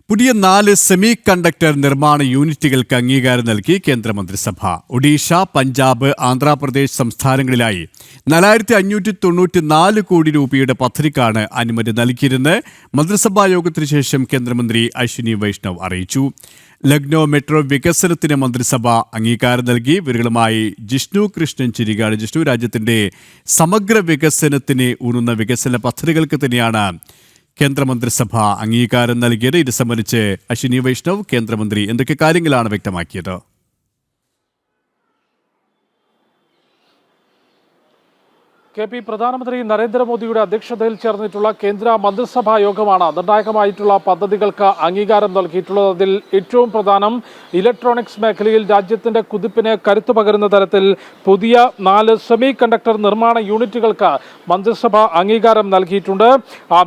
പുതിയ 4 semi conductor നിർമ്മാണ യൂണിറ്റുകൾക്ക് അംഗീകാരം നൽകി കേന്ദ്രമന്ത്രിസഭ. ഒഡീഷ, പഞ്ചാബ്, ആന്ധ്രാപ്രദേശ് സംസ്ഥാനങ്ങളിലായി 4594 കോടി രൂപയുടെ പദ്ധതിക്കാണ് അനുമതി നൽകിയിരുന്നത്. മന്ത്രിസഭാ യോഗത്തിന് ശേഷം കേന്ദ്രമന്ത്രി അശ്വിനി വൈഷ്ണവ് അറിയിച്ചു. ലക്നോ മെട്രോ വികസനത്തിന് മന്ത്രിസഭ അംഗീകാരം നൽകി. ഇവരുമായി ജിഷ്ണു കൃഷ്ണൻ ചിരികാട്. ജിഷ്ണു, രാജ്യത്തിന്റെ സമഗ്ര വികസനത്തിന് ഊന്നുന്ന വികസന പദ്ധതികൾക്ക് തന്നെയാണ് കേന്ദ്രമന്ത്രിസഭ അംഗീകാരം നൽകിയത്. ഇത് സംബന്ധിച്ച് അശ്വിനി വൈഷ്ണവ് കേന്ദ്രമന്ത്രി എന്തൊക്കെ കാര്യങ്ങളാണ് വ്യക്തമാക്കിയത്? പ്രധാനമന്ത്രി നരേന്ദ്രമോദിയുടെ അധ്യക്ഷതയിൽ ചേർന്നിട്ടുള്ള കേന്ദ്ര മന്ത്രിസഭാ യോഗമാണ് നിർണായകമായിട്ടുള്ള പദ്ധതികൾക്ക് അംഗീകാരം നൽകിയിട്ടുള്ളത്. അതിൽ ഏറ്റവും പ്രധാനം ഇലക്ട്രോണിക്സ് മേഖലയിൽ രാജ്യത്തിന്റെ കുതിപ്പിന് കരുത്തു പകരുന്ന തരത്തിൽ പുതിയ 4 സെമി കണ്ടക്ടർ നിർമ്മാണ യൂണിറ്റുകൾക്ക് മന്ത്രിസഭ അംഗീകാരം നൽകിയിട്ടുണ്ട്.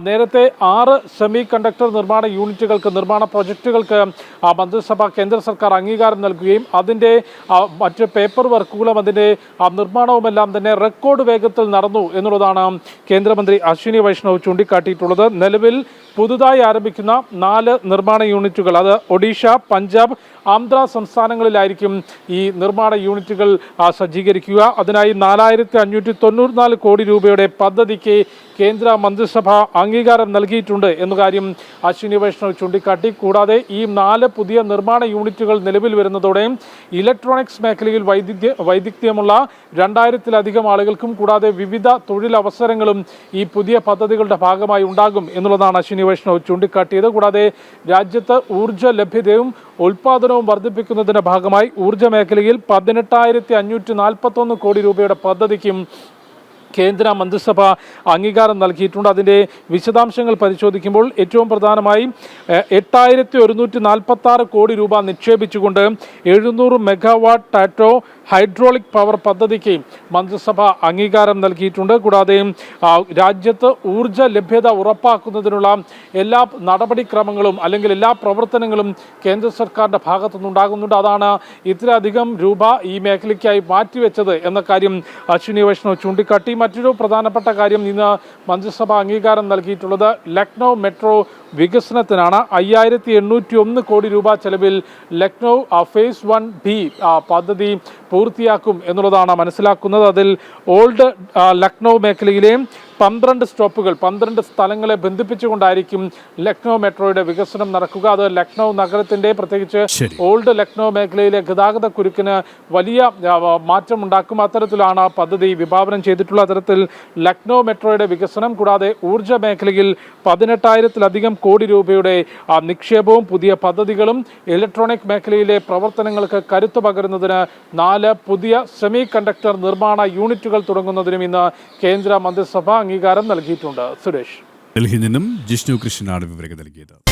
നേരത്തെ 6 സെമി കണ്ടക്ടർ നിർമ്മാണ യൂണിറ്റുകൾക്ക്, നിർമ്മാണ പ്രൊജക്ടുകൾക്ക് മന്ത്രിസഭ കേന്ദ്ര സർക്കാർ അംഗീകാരം നൽകുകയും അതിന്റെ മറ്റ് പേപ്പർ വർക്കുകളും അതിന്റെ നിർമ്മാണവുമെല്ലാം തന്നെ റെക്കോർഡ് വേഗത്തിൽ നടന്നു എന്നുള്ളതാണ് കേന്ദ്രമന്ത്രി അശ്വിനി വൈഷ്ണവ് ചൂണ്ടിക്കാട്ടിയിട്ടുള്ളത്. നിലവിൽ പുതുതായി ആരംഭിക്കുന്ന 4 നിർമ്മാണ യൂണിറ്റുകൾ, അത് ഒഡീഷ, പഞ്ചാബ്, ആന്ധ്ര സംസ്ഥാനങ്ങളിലായിരിക്കും ഈ നിർമ്മാണ യൂണിറ്റുകൾ സജ്ജീകരിക്കുക. അതിനായി 4594 കോടി രൂപയുടെ പദ്ധതിക്ക് കേന്ദ്ര മന്ത്രിസഭ അംഗീകാരം നൽകിയിട്ടുണ്ട് എന്ന കാര്യം അശ്വിനി വൈഷ്ണവ് ചൂണ്ടിക്കാട്ടി. കൂടാതെ ഈ 4 പുതിയ നിർമ്മാണ യൂണിറ്റുകൾ നിലവിൽ വരുന്നതോടെ ഇലക്ട്രോണിക്സ് മേഖലയിൽ വൈദഗ്ധ്യമുള്ള 2000-ലധികം ആളുകൾക്കും കൂടാതെ വിവിധ തൊഴിലവസരങ്ങളും ഈ പുതിയ പദ്ധതികളുടെ ഭാഗമായി ഉണ്ടാകും എന്നുള്ളതാണ് അശ്വിനി വൈഷ്ണവ് ചൂണ്ടിക്കാട്ടിയത്. കൂടാതെ രാജ്യത്ത് ഊർജ്ജ ലഭ്യതയും ഉൽപാദനവും വർദ്ധിപ്പിക്കുന്നതിന്റെ ഭാഗമായി ഊർജ്ജ മേഖലയിൽ 18,541 കോടി രൂപയുടെ പദ്ധതിക്കും കേന്ദ്ര മന്ത്രിസഭ അംഗീകാരം നൽകിയിട്ടുണ്ട്. അതിൻ്റെ വിശദാംശങ്ങൾ പരിശോധിക്കുമ്പോൾ ഏറ്റവും പ്രധാനമായി 8146 കോടി രൂപ നിക്ഷേപിച്ചുകൊണ്ട് 700 മെഗാവാട്ട് ടാറ്റോ ഹൈഡ്രോളിക് പവർ പദ്ധതിക്ക് മന്ത്രിസഭ അംഗീകാരം നൽകിയിട്ടുണ്ട്. കൂടാതെ രാജ്യത്ത് ഊർജ്ജ ലഭ്യത ഉറപ്പാക്കുന്നതിനുള്ള എല്ലാ നടപടിക്രമങ്ങളും അല്ലെങ്കിൽ എല്ലാ പ്രവർത്തനങ്ങളും കേന്ദ്ര സർക്കാരിൻ്റെ ഭാഗത്തുനിന്നുണ്ടാകുന്നുണ്ട്. അതാണ് ഇത്രയധികം രൂപ ഈ മേഖലയ്ക്കായി മാറ്റിവെച്ചത് എന്ന കാര്യം അശ്വിനി വൈഷ്ണവ് ചൂണ്ടിക്കാട്ടി. മറ്റൊരു പ്രധാനപ്പെട്ട കാര്യം, ഇന്ന് മന്ത്രിസഭ അംഗീകാരം നൽകിയിട്ടുള്ളത് ലക്നോ മെട്രോ വികസനത്തിനാണ്. 5801 കോടി രൂപ ചെലവിൽ ലക്നോ ഫേസ് 1B പദ്ധതി പൂർത്തിയാക്കും എന്നുള്ളതാണ് മനസ്സിലാക്കുന്നത്. അതിൽ ഓൾഡ് ലക്നോ മേഖലയിലെ 12 സ്റ്റോപ്പുകൾ, 12 സ്ഥലങ്ങളെ ബന്ധിപ്പിച്ചുകൊണ്ടായിരിക്കും ലക്നോ മെട്രോയുടെ വികസനം നടക്കുക. അത് ലക്നോ നഗരത്തിന്റെ, പ്രത്യേകിച്ച് ഓൾഡ് ലക്നോ മേഖലയിലെ ഗതാഗത കുരുക്കിന് വലിയ മാറ്റമുണ്ടാക്കും. അത്തരത്തിലാണ് പദ്ധതി വിഭാവനം ചെയ്തിട്ടുള്ള. അത്തരത്തിൽ ലക്നോ മെട്രോയുടെ വികസനം, കൂടാതെ ഊർജ്ജ മേഖലയിൽ 18,000-ലധികം കോടി രൂപയുടെ നിക്ഷേപവും പുതിയ പദ്ധതികളും ഇലക്ട്രോണിക് മേഖലയിലെ പ്രവർത്തനങ്ങൾക്ക് കരുത്തു പകരുന്നതിന് 4 പുതിയ സെമി കണ്ടക്ടർ നിർമ്മാണ യൂണിറ്റുകൾ തുടങ്ങുന്നതിനും ഇന്ന് കേന്ദ്ര മന്ത്രിസഭ അംഗീകാരം നൽകിയിട്ടുണ്ട്. സുരേഷ്, ഡൽഹിയിൽ നിന്നും ജിഷ്ണു കൃഷ്ണനാണ് വിവരങ്ങൾ നൽകിയത്.